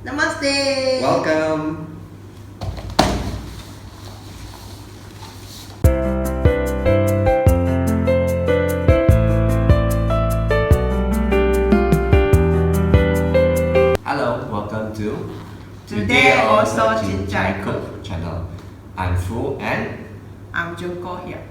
Namaste. Welcome. Hello, welcome to Today also Cincai Cook channel. I'm Foo and I'm Junko here.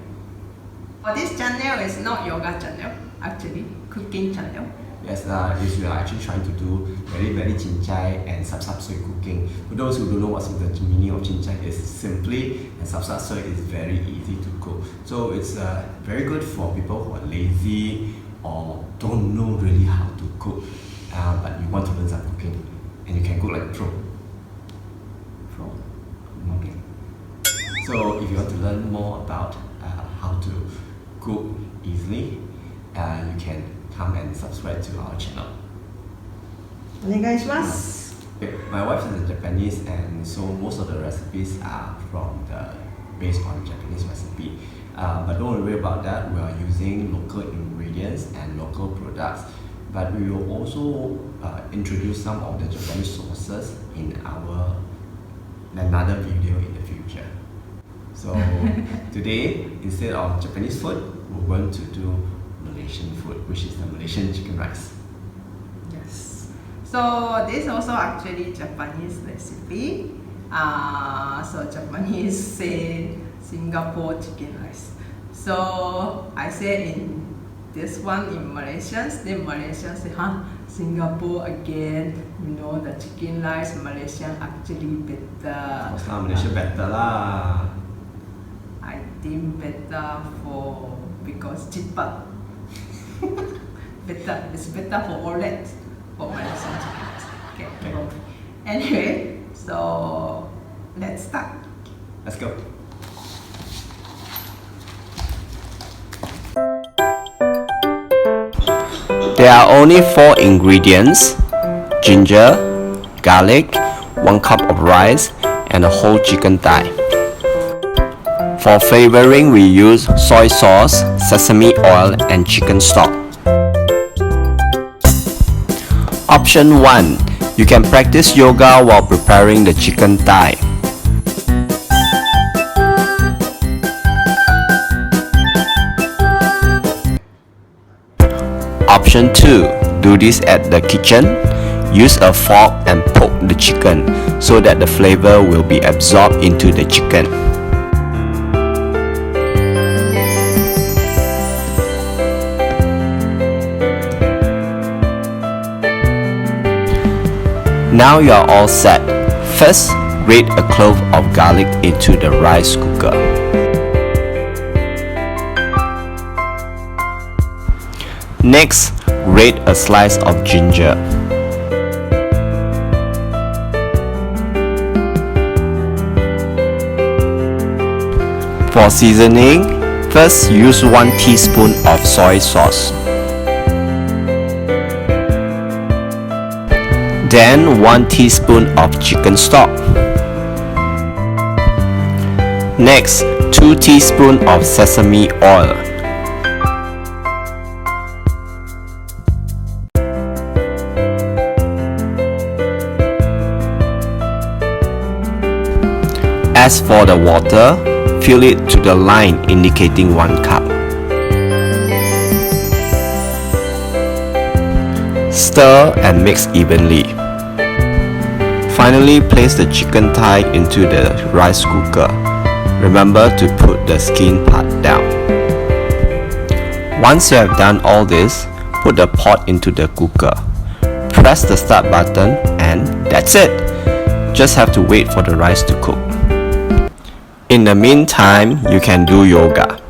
This channel is not yoga channel, actually cooking channel. yes, is we are actually trying to do very Cincai and sap soy cooking. For those who don't know what's the meaning of Cincai, is simply, and sap soy is very easy to cook. So it's very good for people who are lazy or don't know really how to cook, but you want to learn some cooking, and you can cook like pro. Okay. So if you want to learn more about how to cook easily, you can come and subscribe to our channel. お願いします。 Okay, my wife is a Japanese, and so most of the recipes are based on Japanese recipe. But don't worry about that. We are using local ingredients and local products. But we will also introduce some of the Japanese sauces in another video in the future. So today, instead of Japanese food, we're going to do Malaysian food, which is the Malaysian chicken rice. Yes. So this also actually Japanese recipe. So Japanese say Singapore chicken rice. So I say in this one in Malaysians, then Malaysians say, Singapore again, the chicken rice, Malaysian actually better. Of course, Malaysia better lah. I think better because cheaper. It's better for all that, for Malaysian chicken rice. Okay. Anyway, so let's start. Let's go. There are only 4 ingredients: ginger, garlic, 1 cup of rice, and a whole chicken thigh. For flavoring, we use soy sauce, sesame oil, and chicken stock. Option 1. You can practice yoga while preparing the chicken thigh. Option 2. Do this at the kitchen. Use a fork and poke the chicken so that the flavor will be absorbed into the chicken. Now you are all set. First, grate a clove of garlic into the rice cooker. Next, grate a slice of ginger. For seasoning, first use 1 teaspoon of soy sauce. Then 1 teaspoon of chicken stock. Next, 2 teaspoons of sesame oil. As for the water, fill it to the line indicating 1 cup. Stir and mix evenly. Finally, place the chicken thigh into the rice cooker. Remember to put the skin part down. Once you have done all this, put the pot into the cooker. Press the start button and that's it. Just have to wait for the rice to cook. In the meantime, you can do yoga.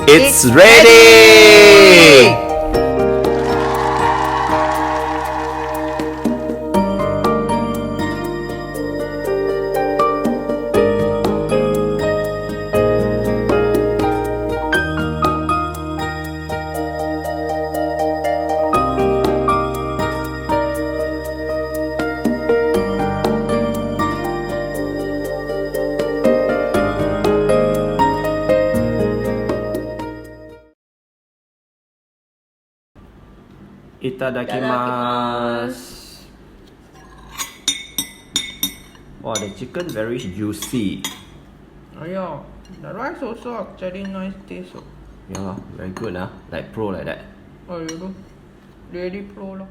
It's ready! Itadakimasu. Wow, the chicken very juicy. Yeah, the rice also actually nice taste. Yeah, very good, like pro like that. Oh, you do? Really pro lah.